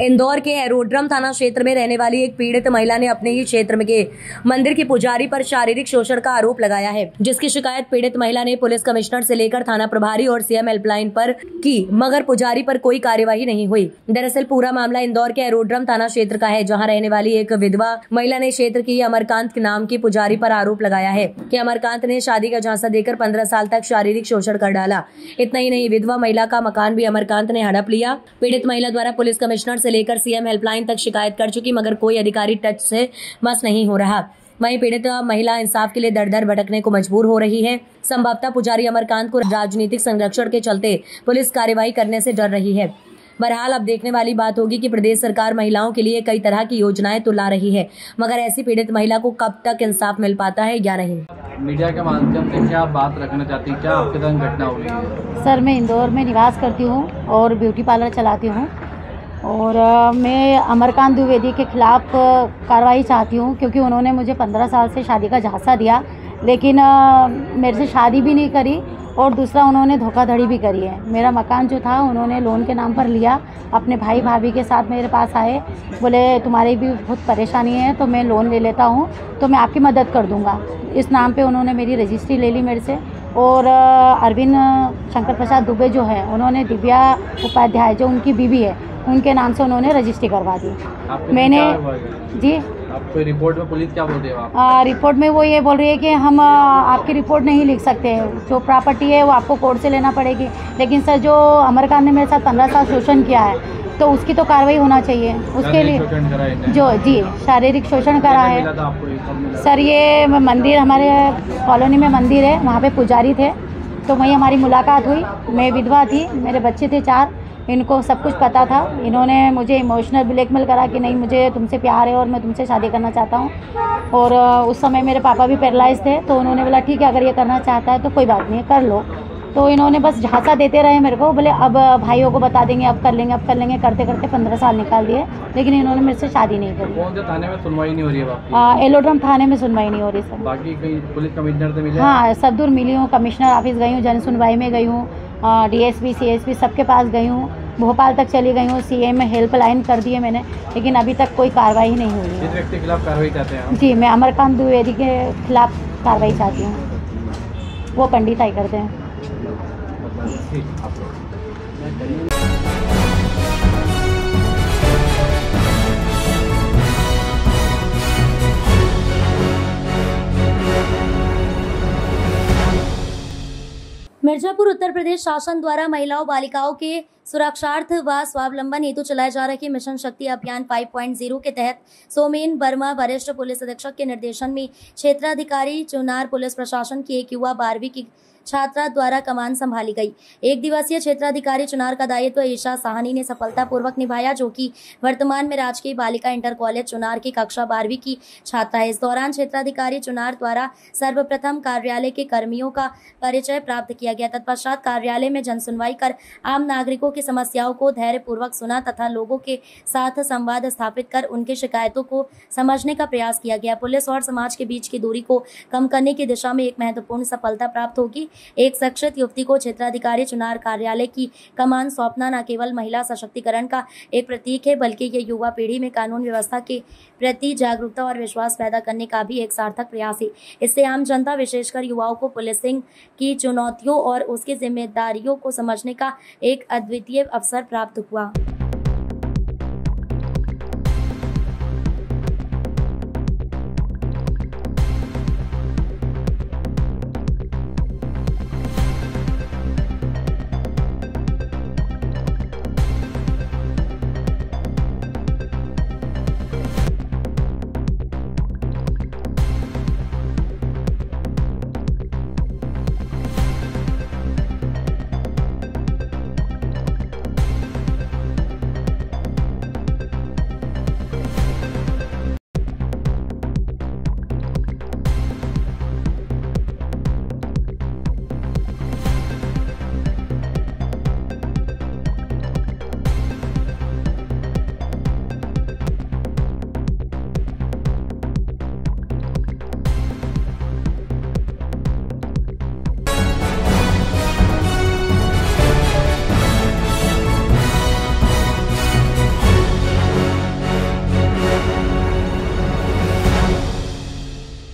इंदौर के एरोड्रम थाना क्षेत्र में रहने वाली एक पीड़ित महिला ने अपने ही क्षेत्र में के मंदिर की पुजारी पर शारीरिक शोषण का आरोप लगाया है, जिसकी शिकायत पीड़ित महिला ने पुलिस कमिश्नर से लेकर थाना प्रभारी और सीएम हेल्पलाइन पर की, मगर पुजारी पर कोई कार्यवाही नहीं हुई। दरअसल पूरा मामला इंदौर के एरोड्रम थाना क्षेत्र का है, जहां रहने वाली एक विधवा महिला ने क्षेत्र की अमरकांत नाम की पुजारी पर आरोप लगाया है कि अमरकांत ने शादी का झांसा देकर 15 साल तक शारीरिक शोषण कर डाला। इतना ही नहीं, विधवा महिला का मकान भी अमरकांत ने हड़प लिया। पीड़ित महिला द्वारा पुलिस कमिश्नर से लेकर सीएम हेल्पलाइन तक शिकायत कर चुकी, मगर कोई अधिकारी टच से मस नहीं हो रहा। वहीं पीड़ित महिला इंसाफ के लिए दर दर भटकने को मजबूर हो रही है। संभवतः पुजारी अमरकांत को राजनीतिक संरक्षण के चलते पुलिस कार्यवाही करने से डर रही है। बहरहाल अब देखने वाली बात होगी कि प्रदेश सरकार महिलाओं के लिए कई तरह की योजनाएं तो ला रही है, मगर ऐसी पीड़ित महिला को कब तक इंसाफ मिल पाता है या नहीं। मीडिया के माध्यम से क्या बात रखना चाहती है, क्या आपके साथ घटना हुई है? सर, मैं इंदौर में निवास करती हूँ और ब्यूटी पार्लर चलाती हूँ और मैं अमरकांत द्विवेदी के खिलाफ कार्रवाई चाहती हूँ, क्योंकि उन्होंने मुझे 15 साल से शादी का झांसा दिया, लेकिन मेरे से शादी भी नहीं करी और दूसरा उन्होंने धोखाधड़ी भी करी है। मेरा मकान जो था उन्होंने लोन के नाम पर लिया। अपने भाई भाभी के साथ मेरे पास आए, बोले तुम्हारी भी बहुत परेशानी है तो मैं लोन ले लेता हूँ, तो मैं आपकी मदद कर दूँगा। इस नाम पे उन्होंने मेरी रजिस्ट्री ले ली मेरे से। और अरविंद शंकर प्रसाद दुबे जो है, उन्होंने दिव्या उपाध्याय जो उनकी बीवी है, उनके नाम से उन्होंने रजिस्ट्री करवा दी। मैंने जी आपको रिपोर्ट में पुलिस क्या बोल रही है? रिपोर्ट में वो ये बोल रही है कि हम आपकी रिपोर्ट नहीं लिख सकते, जो प्रॉपर्टी है वो आपको कोर्ट से लेना पड़ेगी। लेकिन सर, जो अमरकांत ने मेरे साथ 15 साल शोषण किया है तो उसकी तो कार्रवाई होना चाहिए। उसके लिए जो जी शारीरिक शोषण करा है सर, ये मंदिर हमारे कॉलोनी में मंदिर है, वहाँ पे पुजारी थे, तो वहीं हमारी मुलाकात हुई। मैं विधवा थी, मेरे बच्चे थे 4, इनको सब कुछ पता था। इन्होंने मुझे इमोशनल ब्लैकमेल करा कि नहीं, मुझे तुमसे प्यार है और मैं तुमसे शादी करना चाहता हूँ। और उस समय मेरे पापा भी पैरालाइज थे, तो उन्होंने बोला ठीक है, अगर ये करना चाहता है तो कोई बात नहीं, कर लो। तो इन्होंने बस झांसा देते रहे मेरे को, बोले अब भाइयों को बता देंगे, अब कर लेंगे, अब कर लेंगे, करते करते 15 साल निकाल दिए, लेकिन इन्होंने मेरे से शादी नहीं करी। कौन से थाने में सुनवाई नहीं हो रही है? एरोड्रम थाने में सुनवाई नहीं हो रही सर। बाकी कहीं पुलिस कमिश्नर से मिले? हाँ, सब दूर मिली हूँ, कमिश्नर ऑफिस गई हूँ, जन सुनवाई में गई हूँ, DSP CSP सबके पास गई हूँ, भोपाल तक चली गई हूँ, CM में हेल्पलाइन कर दी है मैंने, लेकिन अभी तक कोई कार्रवाई नहीं हुई है। किस व्यक्ति के खिलाफ कार्रवाई चाहते हैं? जी, मैं अमरकांत द्विवेदी के खिलाफ कार्रवाई चाहती हूँ। वो पंडिताई करते हैं। मिर्जापुर उत्तर प्रदेश शासन द्वारा महिलाओं बालिकाओं के सुरक्षार्थ व स्वावलंबन हेतु चलाए जा रहे मिशन शक्ति अभियान 5.0 के तहत सोमेन वर्मा वरिष्ठ पुलिस अधीक्षक के निर्देशन में क्षेत्राधिकारी चुनार पुलिस प्रशासन की एक युवा 12वीं की छात्रा द्वारा कमान संभाली गई। एक दिवसीय क्षेत्राधिकारी चुनार का दायित्व ईशा साहनी ने सफलतापूर्वक निभाया, जो कि वर्तमान में राजकीय बालिका इंटर कॉलेज चुनार की कक्षा 12वीं की छात्रा है। इस दौरान क्षेत्राधिकारी चुनार द्वारा सर्वप्रथम कार्यालय के कर्मियों का परिचय प्राप्त किया गया। तत्पश्चात कार्यालय में जनसुनवाई कर आम नागरिकों की समस्याओं को धैर्यपूर्वक सुना तथा लोगों के साथ संवाद स्थापित कर उनकी शिकायतों को समझने का प्रयास किया गया। पुलिस और समाज के बीच की दूरी को कम करने की दिशा में एक महत्वपूर्ण सफलता प्राप्त होगी। एक शिक्षित युवती को क्षेत्राधिकारी चुनार कार्यालय की कमान सौंपना न केवल महिला सशक्तिकरण का एक प्रतीक है, बल्कि ये युवा पीढ़ी में कानून व्यवस्था के प्रति जागरूकता और विश्वास पैदा करने का भी एक सार्थक प्रयास है। इससे आम जनता, विशेषकर युवाओं को पुलिसिंग की चुनौतियों और उसकी जिम्मेदारियों को समझने का एक अद्वितीय अवसर प्राप्त हुआ।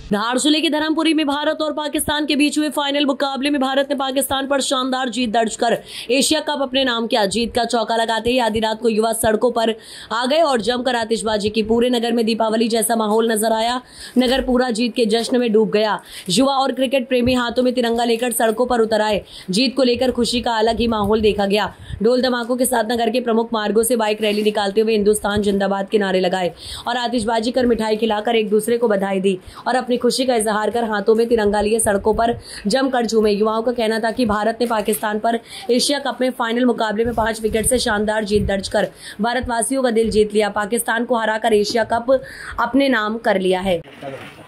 धार जिले के धर्मपुरी में भारत और पाकिस्तान के बीच हुए फाइनल मुकाबले में भारत ने पाकिस्तान पर शानदार जीत दर्ज कर एशिया कप अपने नाम किया। जीत का चौका लगाते ही आधी रात को युवा सड़कों पर आ गए और जमकर आतिशबाजी की। पूरे नगर में दीपावली जैसा माहौल नजर आया। नगर पूरा जीत के जश्न में डूब गया। युवा और क्रिकेट प्रेमी हाथों में तिरंगा लेकर सड़कों पर उतर आए। जीत को लेकर खुशी का अलग ही माहौल देखा गया। ढोल धमाकों के साथ नगर के प्रमुख मार्गों से बाइक रैली निकालते हुए हिंदुस्तान जिंदाबाद के नारे लगाए और आतिशबाजी कर मिठाई खिलाकर एक दूसरे को बधाई दी और अपनी खुशी का इजहार कर हाथों में तिरंगा लिए सड़कों पर जमकर झूमे। युवाओं का कहना था कि भारत ने पाकिस्तान पर एशिया कप में फाइनल मुकाबले में 5 विकेट से शानदार जीत दर्ज कर भारतवासियों का दिल जीत लिया। पाकिस्तान को हराकर एशिया कप अपने नाम कर लिया है।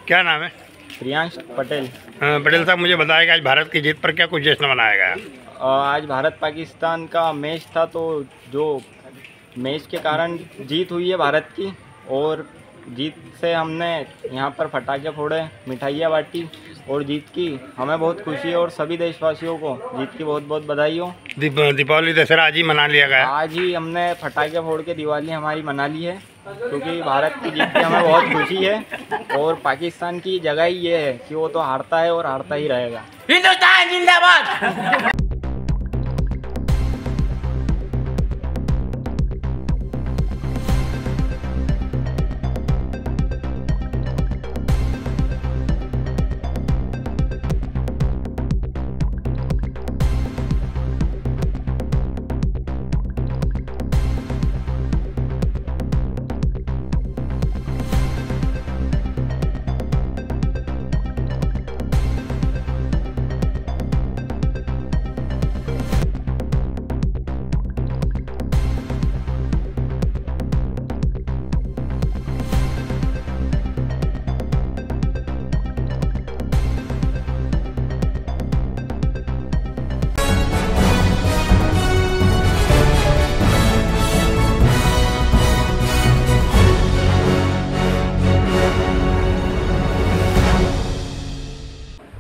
क्या नाम है? प्रियांश पटेल। पटेल साहब, मुझे बताया कि आज भारत की जीत पर क्या कुछ जश्न मनाया गया? आज भारत पाकिस्तान का मैच था, तो जो मैच के कारण जीत हुई है भारत की, और जीत से हमने यहाँ पर पटाखे फोड़े, मिठाइयाँ बांटी और जीत की हमें बहुत खुशी है और सभी देशवासियों को जीत की बहुत बहुत बधाई हो। दीपावली दशहरा आज ही मना लिया गया? आज ही हमने पटाखे फोड़ के दिवाली हमारी मना ली है, क्योंकि भारत की जीत की हमें बहुत खुशी है और पाकिस्तान की जगह ही ये है कि वो तो हारता है और हारता ही रहेगा। हिंदुस्तान जिंदाबाद।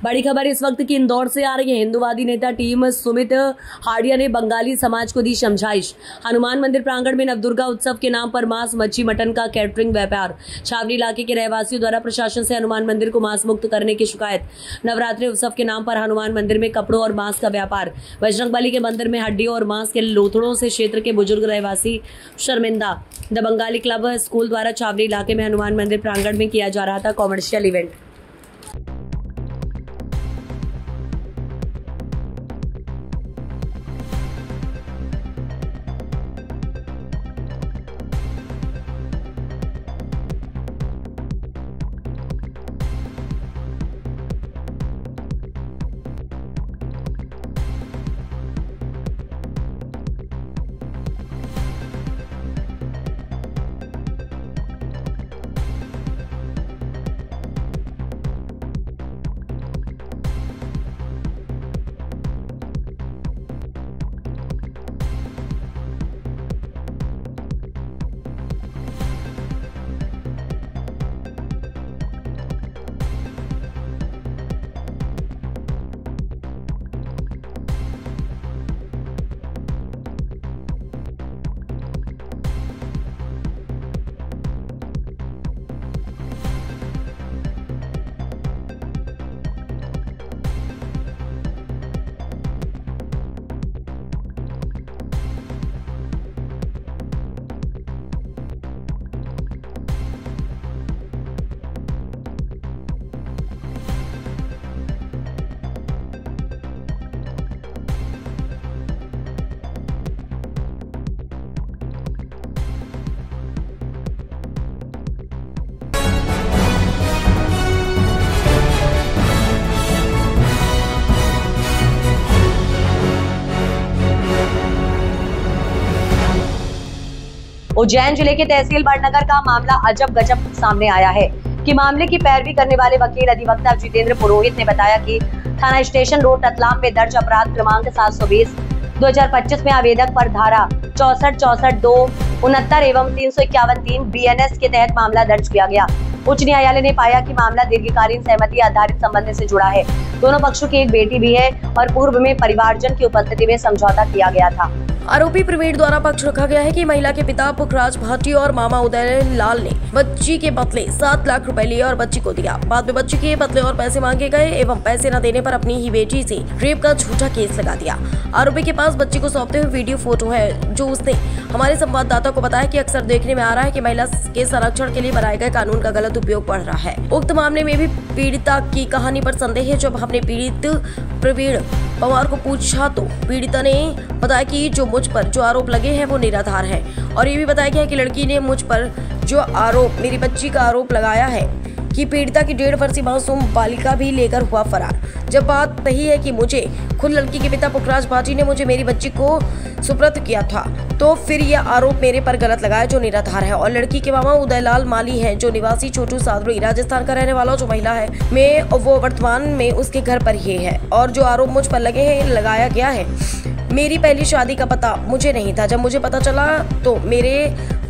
बड़ी खबर इस वक्त की इंदौर से आ रही है। हिंदूवादी नेता टीम सुमित हाडिया ने बंगाली समाज को दी समझाइश। हनुमान मंदिर प्रांगण में नवदुर्गा उत्सव के नाम पर मांस, मच्छी, मटन का कैटरिंग व्यापार। छावनी इलाके के रहवासियों द्वारा प्रशासन से हनुमान मंदिर को मांस मुक्त करने की शिकायत। नवरात्रि उत्सव के नाम पर हनुमान मंदिर में कपड़ों और मांस का व्यापार। बजरंगबली के मंदिर में हड्डियों और मांस के लोथड़ों से क्षेत्र के बुजुर्ग रहवासी शर्मिंदा। द बंगाली क्लब स्कूल द्वारा छावनी इलाके में हनुमान मंदिर प्रांगण में किया जा रहा था कॉमर्शियल इवेंट। उज्जैन जिले के तहसील बड़नगर का मामला अजब गजब सामने आया है कि मामले की पैरवी करने वाले वकील अधिवक्ता जितेंद्र पुरोहित ने बताया कि थाना स्टेशन रोड रतलाम में दर्ज अपराध क्रमांक 720/2025 में आवेदक पर धारा 64, 64, 2, 69 एवं 351(3) BNS के तहत मामला दर्ज किया गया। उच्च न्यायालय ने पाया कि मामला दीर्घकालीन सहमति आधारित संबंध से जुड़ा है। दोनों पक्षों की एक बेटी भी है और पूर्व में परिवारजन की उपस्थिति में समझौता किया गया था। आरोपी प्रवीण द्वारा पक्ष रखा गया है कि महिला के पिता पुखराज भाटी और मामा उदय लाल ने बच्ची के बदले 7 लाख रुपए लिए और बच्ची को दिया। बाद में बच्ची के बदले और पैसे मांगे गए एवं पैसे न देने पर अपनी ही बेटी से रेप का झूठा केस लगा दिया। आरोपी के पास बच्ची को सौंपते हुए वीडियो फोटो है, जो उसने हमारे संवाददाता को बताया कि अक्सर देखने में आ रहा है कि महिला के संरक्षण के लिए बनाए गए कानून का गलत उपयोग बढ़ रहा है। उक्त मामले में भी पीड़िता की कहानी पर संदेह है। जब हमने पीड़ित प्रवीण पवार को पूछा तो पीड़िता ने बताया कि जो मुझ पर जो आरोप लगे हैं वो निराधार है और ये भी बताया गया कि लड़की ने मुझ पर जो आरोप मेरी बच्ची का आरोप लगाया है कि पीड़िता की 1.5 वर्षीय मासूम बालिका भी लेकर हुआ फरार। जब बात सही है कि मुझे खुद लड़की के पिता पुखराज भाटी ने मुझे मेरी बच्ची को सुपुर्द किया था, तो फिर यह आरोप मेरे पर गलत लगाया जो निराधार है। और लड़की के मामा उदयलाल माली हैं, जो निवासी छोटू सादरी राजस्थान का रहने वाला जो महिला है मैं वो वर्तमान में उसके घर पर ही है। और जो आरोप मुझ पर लगे हैं लगाया गया है, मेरी पहली शादी का पता मुझे नहीं था। जब मुझे पता चला तो मेरे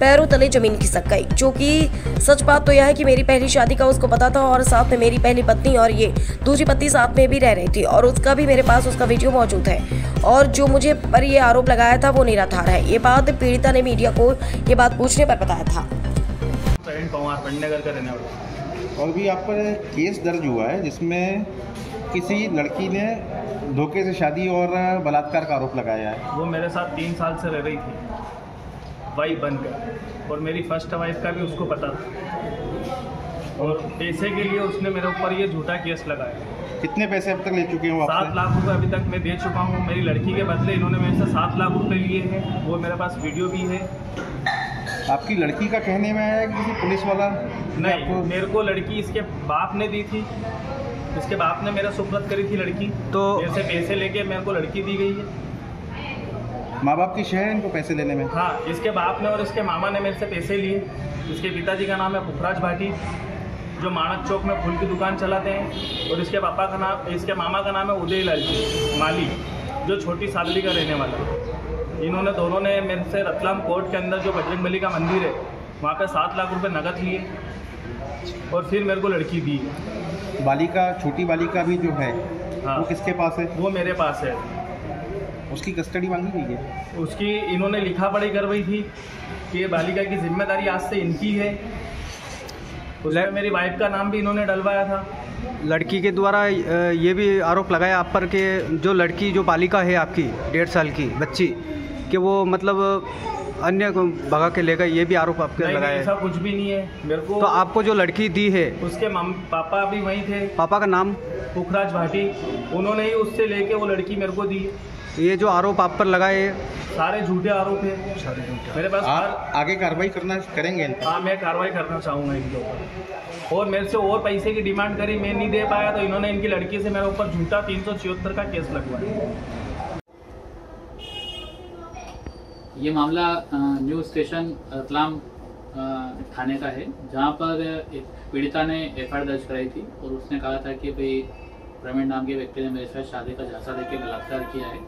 पैरों तले जमीन खिसक गई, जो कि सच बात तो यह है कि मेरी पहली शादी का उसको पता था और साथ में मेरी पहली पत्नी और ये दूसरी पत्नी साथ में भी रह रही थी और उसका भी मेरे पास उसका वीडियो मौजूद है। और जो मुझे पर ये आरोप लगाया था वो निराधार है। ये बात पीड़िता ने मीडिया को ये बात पूछने पर बताया था। और भी आप पर केस दर्ज हुआ है जिसमें किसी लड़की ने धोखे से शादी और बलात्कार का आरोप लगाया है। वो मेरे साथ 3 साल से रह रही थी वाइफ बनकर, और मेरी फर्स्ट वाइफ का भी उसको पता था और पैसे के लिए उसने मेरे ऊपर ये झूठा केस लगाया। कितने पैसे अब तक ले चुके हो? 7 लाख रुपए अभी तक मैं दे चुका हूँ। मेरी लड़की के बदले इन्होंने मेरे से 7 लाख रुपए लिए हैं, वो मेरे पास वीडियो भी है। आपकी लड़की का कहने में आया कि किसी पुलिस वाला नहीं, मेरे को लड़की इसके बाप ने दी थी, इसके बाप ने मेरा सुपुर्द करी थी लड़की, तो मेरे से पैसे लेके मेरे को लड़की दी गई है। माँ बाप की शह है इनको पैसे लेने में? हाँ, इसके बाप ने और इसके मामा ने मेरे से पैसे लिए। इसके पिताजी का नाम है पुखराज भाटी, जो माणक चौक में फूल की दुकान चलाते हैं, और इसके पापा का नाम, इसके मामा का नाम है उदय लाल माली, जो छोटी सादली का रहने वाला है। इन्होंने दोनों ने मेरे से रतलाम कोर्ट के अंदर जो बजरंगबली का मंदिर है वहाँ पे 7 लाख रुपए नकद लिए और फिर मेरे को लड़की दी। बालिका, छोटी बालिका भी जो है, हाँ, वो किसके पास है? वो मेरे पास है। उसकी कस्टडी मांगी गई है? उसकी इन्होंने लिखा पढ़ी करवाई थी कि ये बालिका की जिम्मेदारी आज से इनकी है। उसमें मेरी वाइफ का नाम भी इन्होंने डलवाया था। लड़की के द्वारा ये भी आरोप लगाया आप पर कि जो लड़की, जो बालिका है आपकी 1.5 साल की बच्ची, कि वो मतलब अन्य को भगा के ले गए, ये भी आरोप आपके लगाया है? ऐसा कुछ भी नहीं है मेरे को। तो आपको जो लड़की दी है उसके पापा भी वहीं थे। पापा का नाम? पुखराज भाटी, उन्होंने ही उससे लेके वो लड़की मेरे को दी। ये जो आरोप आप पर लगाए सारे झूठे आरोप है मेरे पास। आगे कार्रवाई करेंगे? हाँ, मैं कार्रवाई करना चाहूँगा इनके ऊपर। और मेरे से और पैसे की डिमांड करी, मैं नहीं दे पाया तो इन्होंने इनकी लड़की से मेरे ऊपर झूठा 374 का केस लगवाया। ये मामला न्यू स्टेशन रतलाम थाने का है, जहाँ पर एक पीड़िता ने एफआईआर दर्ज कराई थी और उसने कहा था कि भाई प्रवीण नाम के व्यक्ति ने मेरे साथ शादी का झांसा देकर बलात्कार किया है,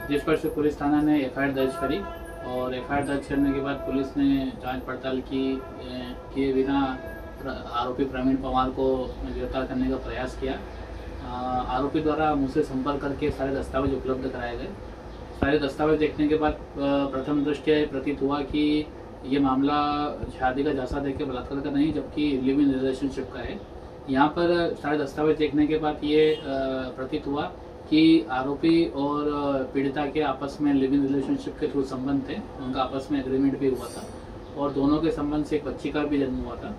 जिस पर से पुलिस थाना ने एफआईआर दर्ज करी। और एफआईआर दर्ज करने के बाद पुलिस ने जांच पड़ताल किए बिना आरोपी प्रवीण पवार को गिरफ्तार करने का प्रयास किया। आरोपी द्वारा मुझसे संपर्क करके सारे दस्तावेज उपलब्ध कराए गए। सारे दस्तावेज देखने के बाद प्रथम दृष्टया प्रतीत हुआ कि ये मामला शादी का झांसा देकर बलात्कार का नहीं, जबकि लिव इन रिलेशनशिप का है। यहाँ पर सारे दस्तावेज देखने के बाद ये प्रतीत हुआ कि आरोपी और पीड़िता के आपस में लिव इन रिलेशनशिप के थ्रू संबंध थे, उनका आपस में एग्रीमेंट भी हुआ था और दोनों के संबंध से एक बच्ची का भी जन्म हुआ था।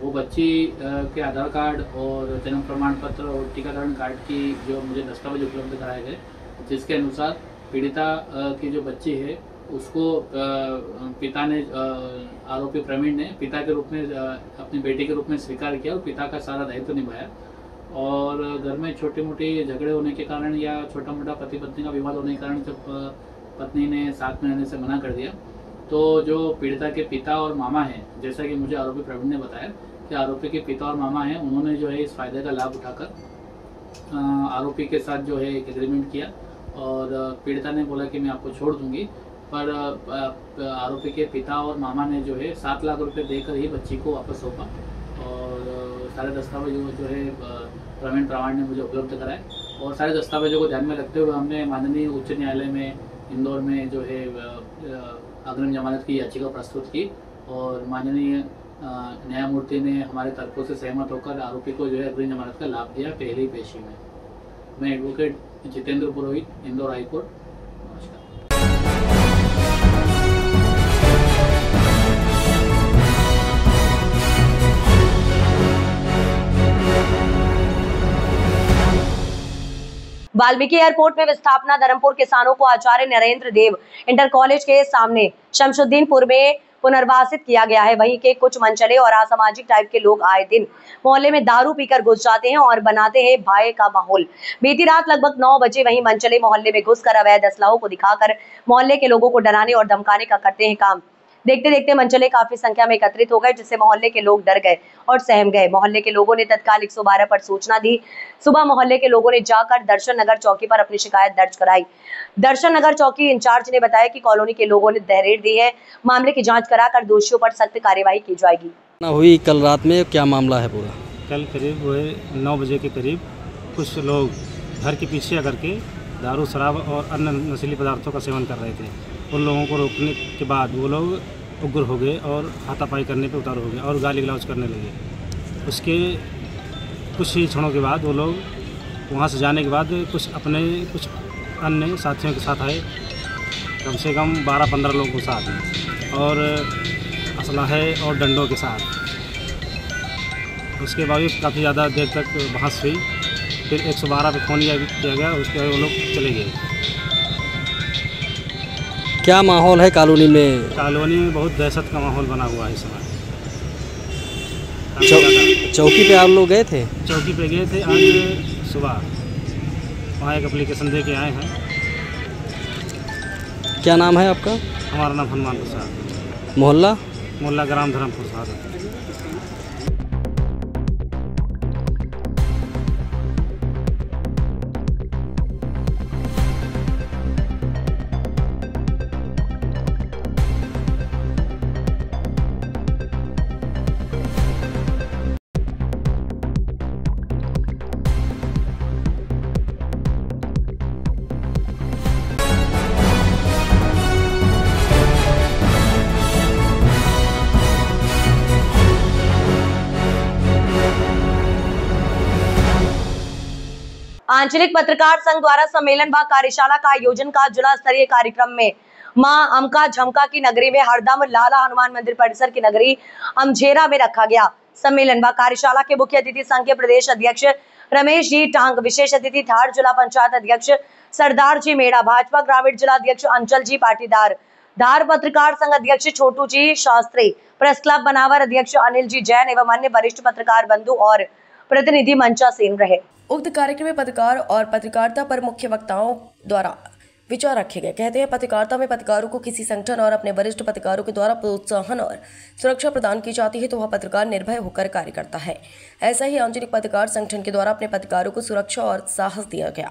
वो बच्ची के आधार कार्ड और जन्म प्रमाण पत्र और टीकाकरण कार्ड की जो मुझे दस्तावेज उपलब्ध कराए गए, जिसके अनुसार पीड़िता की जो बच्ची है उसको पिता ने, आरोपी प्रवीण ने पिता के रूप में, अपनी बेटी के रूप में स्वीकार किया और पिता का सारा दायित्व निभाया। और घर में छोटे मोटे झगड़े होने के कारण या छोटा मोटा पति पत्नी का विवाद होने के कारण जब पत्नी ने साथ में रहने से मना कर दिया, तो जो पीड़िता के पिता और मामा हैं, जैसा कि मुझे आरोपी प्रवीण ने बताया कि आरोपी के पिता और मामा हैं, उन्होंने जो है इस फायदे का लाभ उठाकर आरोपी के साथ जो है एक एग्रीमेंट किया और पीड़िता ने बोला कि मैं आपको छोड़ दूंगी, पर आरोपी के पिता और मामा ने जो है 7 लाख रुपए देकर ही बच्ची को वापस सौंपा। और सारे दस्तावेज जो है प्रवीण पवार ने मुझे उपलब्ध कराए और सारे दस्तावेजों को ध्यान में रखते हुए हमने माननीय उच्च न्यायालय में इंदौर में जो है अग्रिम जमानत की याचिका प्रस्तुत की और माननीय न्यायमूर्ति ने हमारे तर्कों से सहमत होकर आरोपी को जो है अग्रिम जमानत का लाभ दिया पहली पेशी में। मैं एडवोकेट जितेंद्र पुरोहित, इंदौर हाईकोर्ट। नमस्कार। वाल्मीकि एयरपोर्ट में विस्थापना धर्मपुर किसानों को आचार्य नरेंद्र देव इंटर कॉलेज के सामने शमशुद्दीनपुर में पुनर्वासित किया गया है। वहीं के कुछ मनचले और असामाजिक टाइप के लोग आए दिन मोहल्ले में दारू पीकर घुस जाते हैं और बनाते हैं भय का माहौल। बीती रात लगभग 9 बजे वहीं मनचले मोहल्ले में घुसकर अवैध असलाहों को दिखाकर मोहल्ले के लोगों को डराने और धमकाने का करते हैं काम। देखते देखते मनचले काफी संख्या में एकत्रित हो गए, जिससे मोहल्ले के लोग डर गए और सहम गए। मोहल्ले के लोगों ने तत्काल 112 पर सूचना दी। सुबह मोहल्ले के लोगों ने जाकर दर्शन नगर चौकी पर अपनी शिकायत दर्ज कराई। दर्शन नगर चौकी इंचार्ज ने बताया कि कॉलोनी के लोगों ने तहरीर दी है। मामले की जांच कराकर दोषियों पर सख्त कार्यवाही की जाएगी। हुई कल रात में, क्या मामला है पूरा? कल करीब 9 बजे के करीब कुछ लोग घर के पीछे करके दारू, शराब और अन्य नशीले पदार्थों का सेवन कर रहे थे। उन लोगों को रोकने के बाद वो लोग उग्र हो गए और हाथापाई करने पे उतारू हो गए और गाली गलौज करने लगे। उसके कुछ ही क्षणों के बाद वो लोग वहाँ से जाने के बाद कुछ अन्य साथियों के साथ आए, कम से कम 12-15 लोगों के साथ और असलहे और डंडों के साथ। उसके बावजूद काफ़ी ज़्यादा देर तक बहस हुई। फिर 112 पे फ़ोन किया गया, उसके बाद वो लोग चले गए। क्या माहौल है कॉलोनी में? कॉलोनी में बहुत दहशत का माहौल बना हुआ है इस समय। चौकी पे आप लोग गए थे? चौकी पे गए थे आज सुबह, वहाँ एक एप्लीकेशन दे के आए हैं। क्या नाम है आपका? हमारा नाम हनुमान प्रसाद। मोहल्ला ग्राम धर्मपुर साहब। आंचलिक पत्रकार संघ द्वारा सम्मेलन व कार्यशाला का आयोजन का जिला स्तरीय कार्यक्रम में मां अमका झमका की नगरी में हरदम लाला हनुमान मंदिर परिसर की नगरी अमझेरा में रखा गया। सम्मेलन व कार्यशाला के मुख्य अतिथि संघ के प्रदेश अध्यक्ष रमेश जी टांग, विशेष अतिथि धार जिला पंचायत अध्यक्ष सरदार जी मेड़ा, भाजपा ग्रामीण जिला अध्यक्ष अंचल जी पाटीदार, धार पत्रकार संघ अध्यक्ष छोटू जी शास्त्री, प्रेस क्लब बनावर अध्यक्ष अनिल जी जैन एवं अन्य वरिष्ठ पत्रकार बंधु और प्रतिनिधि मंचासीन रहे। उक्त कार्यक्रम में पत्रकार और पत्रकारिता पर मुख्य वक्ताओं द्वारा विचार रखे गए। कहते हैं पत्रकारिता में पत्रकारों को किसी संगठन और अपने वरिष्ठ पत्रकारों के द्वारा प्रोत्साहन और सुरक्षा प्रदान की जाती है तो वह पत्रकार निर्भय होकर कार्य करता है। ऐसा ही आंचलिक पत्रकार संगठन के द्वारा अपने पत्रकारों को सुरक्षा और साहस दिया गया।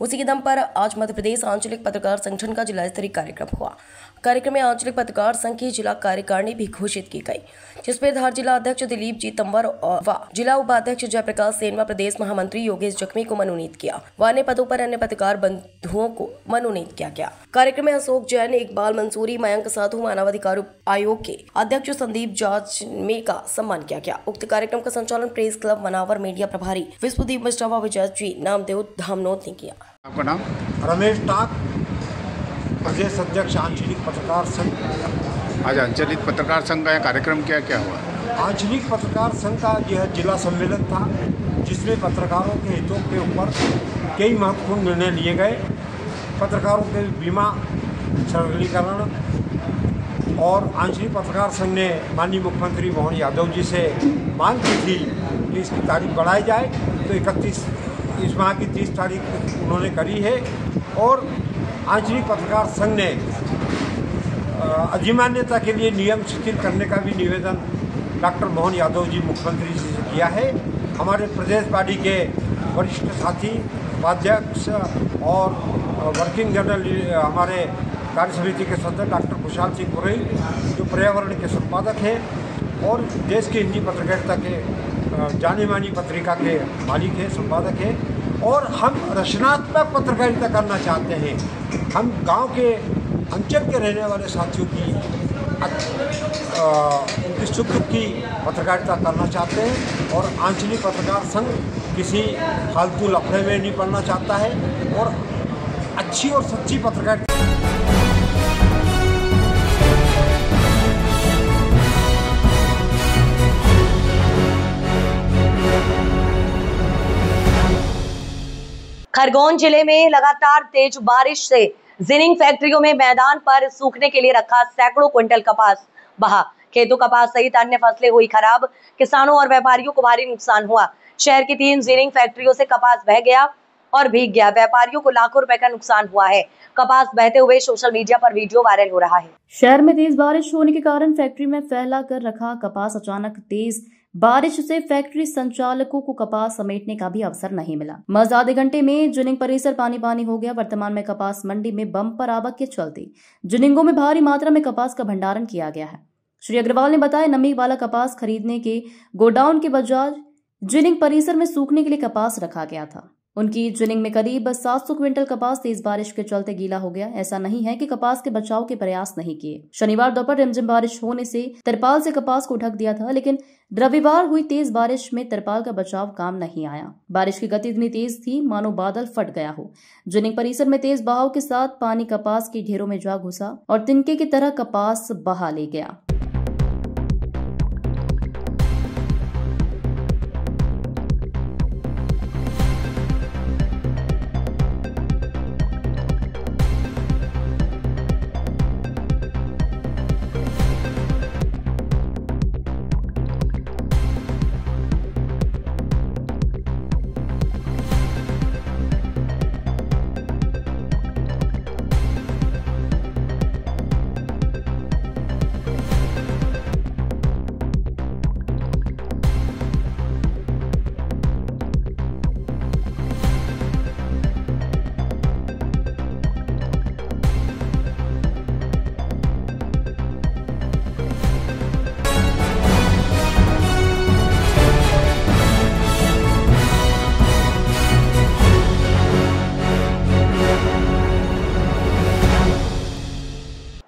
उसी के दम पर आज मध्य प्रदेश आंचलिक पत्रकार संगठन का जिला स्तरीय कार्यक्रम हुआ। कार्यक्रम में आंचलिक पत्रकार संघ की जिला कार्यकारिणी भी घोषित की गई, जिसमें धार जिला अध्यक्ष दिलीप जी तंवर व जिला उपाध्यक्ष जयप्रकाश सेन व प्रदेश महामंत्री योगेश जख्मी को मनोनीत किया व अन्य पदों पर अन्य पत्रकार बंधुओं को मनोनीत किया गया। कार्यक्रम में अशोक जैन, इकबाल मंसूरी, मयंक साधु, मानवाधिकार आयोग के अध्यक्ष संदीप जाजमे का सम्मान किया गया। उक्त कार्यक्रम का संचालन प्रेस क्लब बनावर मीडिया प्रभारी विश्वदीप मिश्रा व विजय जी नामदेव धामनोद ने किया। आपका नाम? रमेश टाक, प्रदेश अध्यक्ष आंचलिक पत्रकार संघ। आज आंचलिक पत्रकार संघ का कार्यक्रम क्या हुआ? आंचलिक पत्रकार संघ का यह जिला सम्मेलन था, जिसमें पत्रकारों के हितों के ऊपर कई महत्वपूर्ण निर्णय लिए गए। पत्रकारों के बीमा सरलीकरण और आंचलिक पत्रकार संघ ने माननीय मुख्यमंत्री मोहन यादव जी से मांग की थी कि इसकी तारीख बढ़ाई जाए, तो इस माह की 30 तारीख उन्होंने करी है। और आंचलिक पत्रकार संघ ने अधिमान्यता के लिए नियम शिथिल करने का भी निवेदन डॉक्टर मोहन यादव जी मुख्यमंत्री जी से किया है। हमारे प्रदेश पार्टी के वरिष्ठ साथी, उपाध्यक्ष और वर्किंग जनरल हमारे कार्य समिति के सदस्य डॉक्टर खुशहाल सिंह पुरोहित, जो पर्यावरण के संपादक हैं और देश के हिंदी पत्रकारिता के जानी मानी पत्रिका के मालिक हैं, संपादक हैं, और हम रचनात्मक पत्रकारिता करना चाहते हैं। हम गांव के अंचल के रहने वाले साथियों की उनकी सुख दुख की पत्रकारिता करना चाहते हैं और आंचलिक पत्रकार संघ किसी फालतू लफड़े में नहीं पड़ना चाहता है और अच्छी और सच्ची पत्रकारिता। खरगोन जिले में लगातार तेज बारिश से जिनिंग फैक्ट्रियों में मैदान पर सूखने के लिए रखा सैकड़ों क्विंटल कपास बहा। खेतों कपास सहित अन्य फसलें हुई खराब। किसानों और व्यापारियों को भारी नुकसान हुआ। शहर की 3 जिनिंग फैक्ट्रियों से कपास बह गया और भीग गया। व्यापारियों को लाखों रुपए का नुकसान हुआ है। कपास बहते हुए सोशल मीडिया पर वीडियो वायरल हो रहा है। शहर में तेज बारिश होने के कारण फैक्ट्री में फैला कर रखा कपास अचानक तेज बारिश से फैक्ट्री संचालकों को कपास समेटने का भी अवसर नहीं मिला। महज आधे घंटे में जिनिंग परिसर पानी पानी हो गया। वर्तमान में कपास मंडी में बम्पर आवक के चलते जिनिंगों में भारी मात्रा में कपास का भंडारण किया गया है। श्री अग्रवाल ने बताया, नमी वाला कपास खरीदने के गोडाउन के बजाय जिनिंग परिसर में सूखने के लिए कपास रखा गया था। उनकी जिनिंग में करीब 700 क्विंटल कपास तेज बारिश के चलते गीला हो गया। ऐसा नहीं है कि कपास के बचाव के प्रयास नहीं किए। शनिवार दोपहर रिमझिम बारिश होने से तरपाल से कपास को ढक दिया था, लेकिन रविवार हुई तेज बारिश में तरपाल का बचाव काम नहीं आया। बारिश की गति इतनी तेज थी मानो बादल फट गया हो। जिनिंग परिसर में तेज बहाव के साथ पानी कपास के ढेरों में जा घुसा और तिनके की तरह कपास बहा ले गया।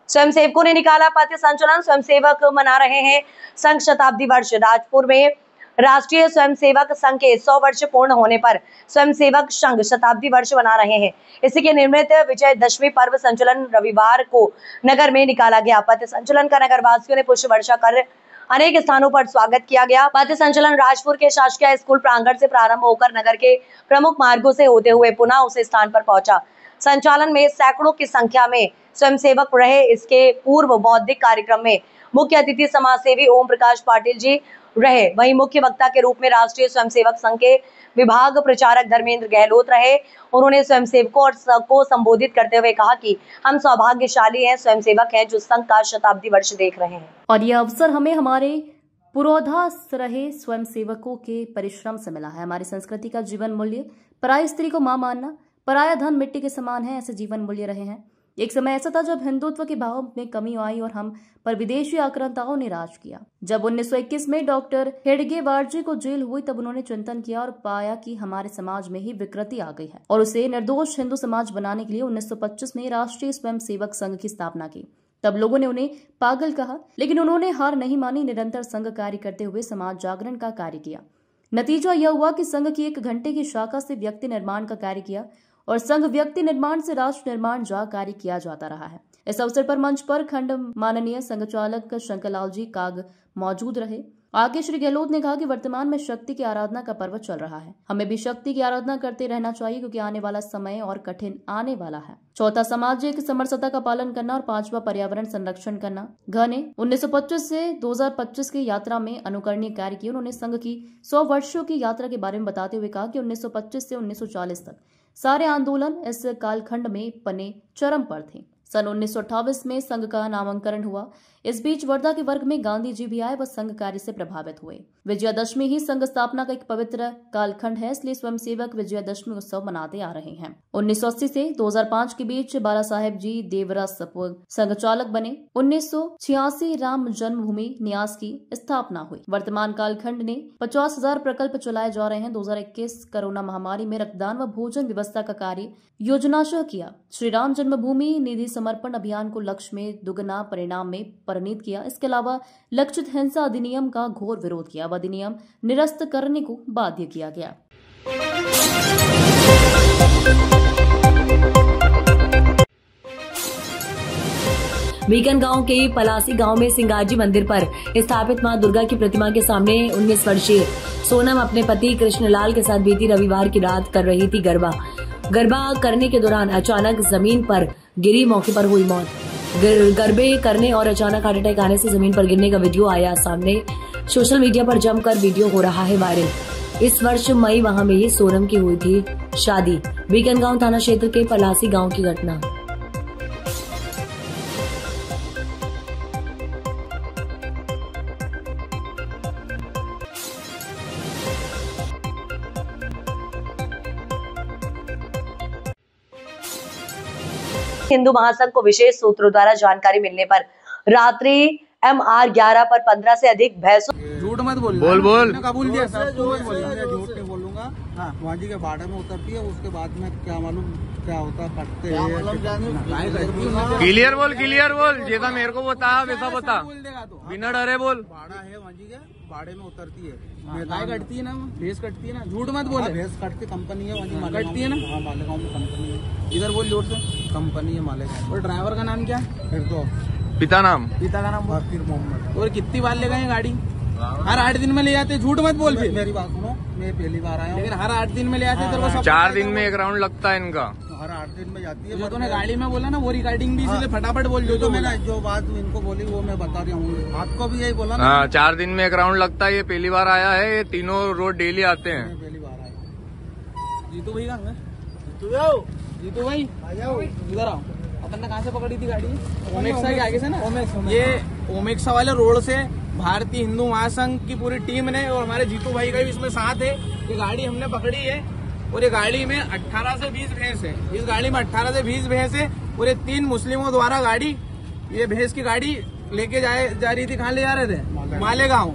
स्वयंसेवकों ने निकाला पथ संचलन। स्वयंसेवक मना रहे हैं संघ शताब्दी वर्ष। राजपुर में राष्ट्रीय स्वयंसेवक संघ के 100 वर्ष पूर्ण होने पर स्वयंसेवक संघ शताब्दी वर्ष मना रहे हैं। इसी के निमित्त विजयदशमी पर्व संचलन रविवार को नगर में निकाला गया। पथ संचलन का नगर वासियों ने पुष्प वर्षा कर अनेक स्थानों पर स्वागत किया गया। पथ संचलन राजपुर के शासकीय स्कूल प्रांगण से प्रारंभ होकर नगर के प्रमुख मार्गों से होते हुए पुनः उस स्थान पर पहुंचा। संचालन में सैकड़ों की संख्या में स्वयंसेवक रहे। इसके पूर्व बौद्धिक कार्यक्रम में मुख्य अतिथि समाजसेवी ओम प्रकाश पाटिल जी रहे। वहीं मुख्य वक्ता के रूप में राष्ट्रीय स्वयंसेवक संघ के विभाग प्रचारक धर्मेंद्र गहलोत रहे। उन्होंने स्वयंसेवकों को संबोधित करते हुए कहा कि हम सौभाग्यशाली हैं, स्वयंसेवक हैं जो संघ का शताब्दी वर्ष देख रहे हैं और यह अवसर हमें हमारे पुरोधा रहे स्वयंसेवकों के परिश्रम से मिला है। हमारी संस्कृति का जीवन मूल्य पराई स्त्री को मां मानना, पराया धन मिट्टी के समान है, ऐसे जीवन मूल्य रहे हैं। एक समय ऐसा था जब हिंदुत्व के भाव में कमी आई और हम पर विदेशी आक्रांताओं ने राज किया। जब 1921 में डॉक्टर हेडगेवार जी को जेल हुई तब उन्होंने चिंतन किया और पाया कि हमारे समाज में ही विकृति आ गई है और उसे निर्दोष हिंदू समाज बनाने के लिए 1925 में राष्ट्रीय स्वयंसेवक संघ की स्थापना की। तब लोगों ने उन्हें पागल कहा, लेकिन उन्होंने हार नहीं मानी। निरंतर संघ कार्य करते हुए समाज जागरण का कार्य किया। नतीजा यह हुआ कि संघ की 1 घंटे की शाखा से व्यक्ति निर्माण का कार्य किया और संघ व्यक्ति निर्माण से राष्ट्र निर्माण जा कार्य किया जाता रहा है। इस अवसर पर मंच पर खंड माननीय संघ चालक शंकरलाल जी काग मौजूद रहे। आगे श्री गहलोत ने कहा कि वर्तमान में शक्ति की आराधना का पर्व चल रहा है। हमें भी शक्ति की आराधना करते रहना चाहिए क्योंकि आने वाला समय और कठिन आने वाला है। चौथा, सामाजिक समरसता का पालन करना और 5वां, पर्यावरण संरक्षण करना। घ ने 1925 से 2025 की यात्रा में अनुकरणीय कार्य किए। उन्होंने संघ की 100 वर्षों की यात्रा के बारे में बताते हुए कहा कि 1925 से 1940 तक सारे आंदोलन इस कालखंड में पने चरम पर थे। सन 1928 में संघ का नामांकन हुआ। इस बीच वर्धा के वर्ग में गांधी जी भी आए व संघ कार्य से प्रभावित हुए। विजयादशमी ही संघ स्थापना का एक पवित्र कालखंड है, इसलिए स्वयंसेवक विजयादशमी उत्सव मनाते आ रहे हैं। 1980 से 2005 के बीच बाला साहेब जी देवरा सपुर संघ चालक बने। 1986 राम जन्मभूमि न्यास की स्थापना हुई। वर्तमान कालखंड ने 50,000 प्रकल्प चलाए जा रहे हैं। 2021 कोरोना महामारी में रक्तदान व भोजन व्यवस्था का कार्य योजनाशय किया। श्री राम जन्मभूमि निधि समर्पण अभियान को लक्ष्य में दुगना परिणाम में परिणित किया। इसके अलावा लक्षित हिंसा अधिनियम का घोर विरोध किया। अधिनियम निरस्त करने को बाध्य किया गया। बीकन गांव के पलासी गांव में सिंगाजी मंदिर पर स्थापित मां दुर्गा की प्रतिमा के सामने 19 वर्षीय सोनम अपने पति कृष्णलाल के साथ बीती रविवार की रात कर रही थी गरबा करने के दौरान अचानक जमीन पर गिरी, मौके पर हुई मौत। गरबे करने और अचानक हार्ट अटैक आने से जमीन पर गिरने का वीडियो आया सामने। सोशल मीडिया पर जमकर वीडियो हो रहा है वायरल। इस वर्ष मई माह में ही सोनम की हुई थी शादी। बीकन गांव थाना क्षेत्र के पलासी गांव की घटना। हिंदू महासंघ को विशेष सूत्रों द्वारा जानकारी मिलने पर रात्रि MR 11 पर 15 से अधिक भैंसों। झूठ मत बोल कबूल दिया सर, झूठ नहीं बोलूंगा। वहाँ जी के बाड़े में उतरती है, उसके बाद में क्या मालूम क्या होता, कटते हैं। क्लियर बोल जैसा मेरे को बता वैसा बता, बिना डरे बोल। बाड़ा है वहाँ जी के बाड़े में उतरती है, गाय कटती है ना, भैंस कटती है ना। झूठ मत बोले, भैंस कटती कंपनी है वहाँ कटती है ना। हाँ मालेगांव में कंपनी है। इधर बोल जोर से, कंपनी है मालेगांव। और ड्राइवर का नाम क्या? फिर तो पिता का नाम बाकिर मोहम्मद। और कितनी बार ले गए गाड़ी? हर 8 दिन में ले जाते। झूठ मत बोल। फिर मेरी बात सुनो, मैं पहली बार आया हूँ, लेकिन हर 8 दिन में ले जाते। तेरे को 4 दिन में 1 राउंड लगता है इनका। हर 8 दिन में जाती है। जो तूने गाड़ी में बोला ना वो रिकॉर्डिंग भी, इसलिए फटाफट बोल। जो मैंने जो बात इनको बोली वो मैं बता रहा हूँ। आपको भी यही बोला ना। 4 दिन में 1 राउंड लगता है। ये पहली बार आया है, ये तीनों रोज डेली आते हैं। पहली बार आया। जीतू भाई कहाँ है? जीतू भाई इधर आओ। अपन ने कहाँ से पकड़ी थी गाड़ी? ओमेक्सा के आगे से ना। ये ओमेक्सा वाले रोड से भारतीय हिंदू महासंघ की पूरी टीम ने और हमारे जीतू भाई का भी इसमें साथ है। ये गाड़ी हमने पकड़ी है और ये गाड़ी में 18 से 20 भैंस है। इस गाड़ी में 18 से 20 भैंस है और ये 3 मुस्लिमों द्वारा गाड़ी, ये भैंस की गाड़ी लेके जा रही थी। कहाँ ले जा रहे थे? मालेगांव,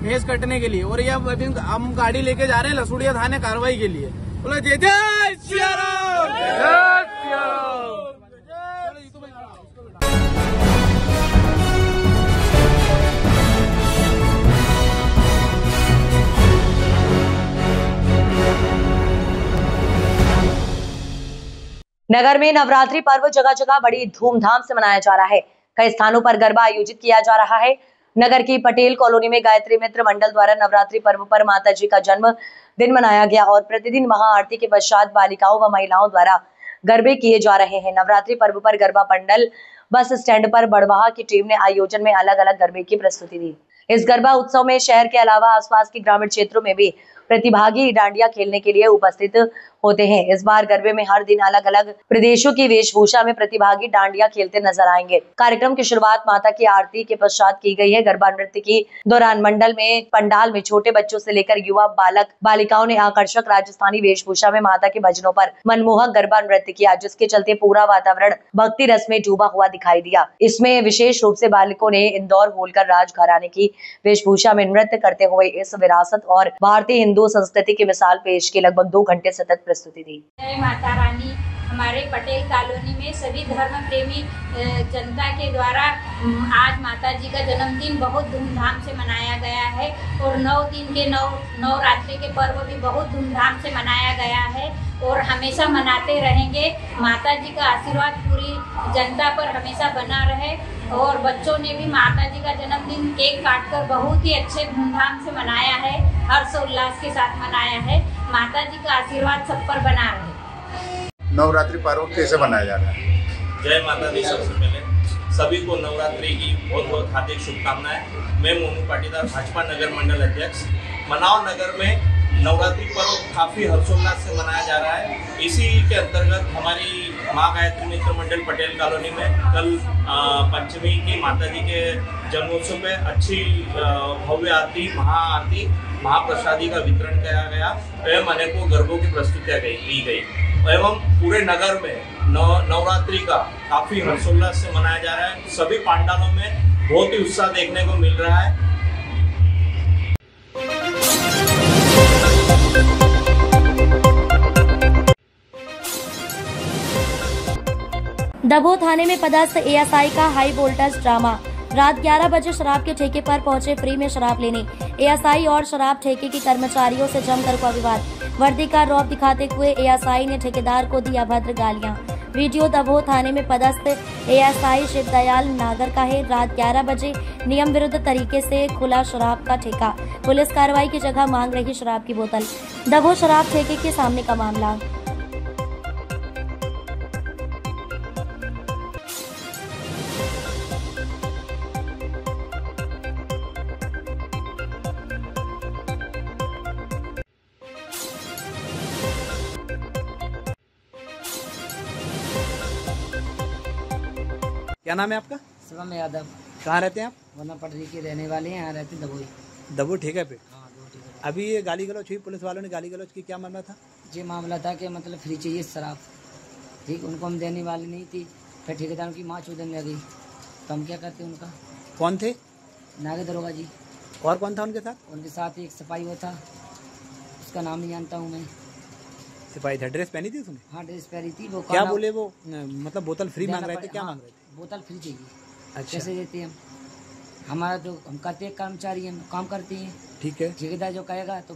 भैंस कटने के लिए। और ये हम गाड़ी लेके जा रहे हैं लसूड़िया थाने कार्रवाई के लिए। बोलो जय जय श्री राम, जय श्री राम। नगर में नवरात्रि पर्व जगह जगह बड़ी धूमधाम से मनाया जा रहा है। कई स्थानों पर गरबा आयोजित किया जा रहा है। नगर की पटेल कॉलोनी में गायत्री मित्र मंडल द्वारा नवरात्रि पर्व पर माता जी का जन्म दिन मनाया गया और प्रतिदिन महाआरती के पश्चात बालिकाओं व महिलाओं द्वारा गरबे किए जा रहे हैं। नवरात्रि पर्व पर गरबा पंडल बस स्टैंड पर बड़वाहा की टीम ने आयोजन में अलग अलग गरबे की प्रस्तुति दी। इस गरबा उत्सव में शहर के अलावा आसपास के ग्रामीण क्षेत्रों में भी प्रतिभागी डांडिया खेलने के लिए उपस्थित होते हैं। इस बार गरबे में हर दिन अलग अलग प्रदेशों की वेशभूषा में प्रतिभागी डांडिया खेलते नजर आएंगे। कार्यक्रम की शुरुआत माता की आरती के पश्चात की गई है। गरबा नृत्य की दौरान पंडाल में छोटे बच्चों से लेकर युवा बालक बालिकाओं ने आकर्षक राजस्थानी वेशभूषा में माता के भजनों पर मनमोहक गरबा नृत्य किया, जिसके चलते पूरा वातावरण भक्ति रस में डूबा हुआ दिखाई दिया। इसमें विशेष रूप से बालिकों ने इंदौर होलकर राजघराने की वेशभूषा में नृत्य करते हुए इस विरासत और भारतीय हिंदू संस्कृति की मिसाल पेश की। लगभग 2 घंटे सतत प्रस्तुति दी। जय माता रानी। हमारे पटेल कॉलोनी में सभी धर्म प्रेमी जनता के द्वारा आज माता जी का जन्मदिन बहुत धूमधाम से मनाया गया है और 9 दिन के नवरात्रि के पर्व भी बहुत धूमधाम से मनाया गया है और हमेशा मनाते रहेंगे। माता जी का आशीर्वाद पूरी जनता पर हमेशा बना रहे और बच्चों ने भी माता जी का जन्मदिन केक काटकर बहुत ही अच्छे धूमधाम से मनाया है, हर्षोल्लास के साथ मनाया है। माता जी का आशीर्वाद सब पर बना रहे। नवरात्रि पर्व कैसे मनाया जा रहा है? जय माता दी। सबसे पहले सभी को नवरात्रि की बहुत बहुत हार्दिक शुभकामनाएं। मैं मोनू पाटीदार, भाजपा नगर मंडल अध्यक्ष। मनाव नगर में नवरात्रि पर्व काफ़ी हर्षोल्लास से मनाया जा रहा है। इसी के अंतर्गत हमारी माँ गायत्री मित्र मंडल पटेल कॉलोनी में कल पंचमी की माताजी के जन्मोत्सव पे अच्छी भव्य आरती, महाआरती, महाप्रसादी का वितरण किया गया एवं अनेकों गरबों की प्रस्तुतियाँ ली गई एवं पूरे नगर में नवरात्रि का काफ़ी हर्षोल्लास से मनाया जा रहा है। सभी पंडालों में बहुत ही उत्साह देखने को मिल रहा है। दमोह थाने में पदस्थ एएसआई का हाई वोल्टेज ड्रामा। रात 11 बजे शराब के ठेके पर पहुंचे फ्री में शराब लेने एएसआई और शराब ठेके के कर्मचारियों से जमकर हुआ विवाद। वर्दी का रौब दिखाते हुए एएसआई ने ठेकेदार को दी अभद्र गालियां। वीडियो दमोह थाने में पदस्थ एएसआई शिवदयाल नागर का है। रात 11 बजे नियम विरुद्ध तरीके से खुला शराब का ठेका, पुलिस कार्रवाई की जगह मांग रही शराब की बोतल। दमोह शराब ठेके के सामने का मामला। क्या नाम है आपका? शिवम यादव। कहाँ रहते हैं आप? वरना पटरी के रहने वाले हैं, यहाँ रहते दबोई। दबोई ठेके पे? हाँ, अभी ये गाली गलौज हुई, पुलिस वालों ने गाली गलौज की, क्या मामला था? ये मामला था कि मतलब फ्री चाहिए शराब, ठीक, उनको हम देने वाली नहीं थी। फिर ठेकेदार की माँ चूदने लगी तो हम क्या करते उनका। कौन थे? नागे दरोगा जी। और कौन था उनके साथ? उनके साथ एक सिपाही वो था, उसका नाम नहीं जानता हूँ मैं। सिपाही था, ड्रेस पहनी थी उसने? हाँ, ड्रेस पहनी थी। वो क्या बोले वो, मतलब बोतल फ्री मांग रहे थे, क्या मांग रहे थे? बोतल फ्री चाहिए। अच्छा। कैसे देते हैं हम? हमारा जो हम करते हैं कर्मचारी, हम काम करते हैं, ठीक है। ठेकेदार जो कहेगा तो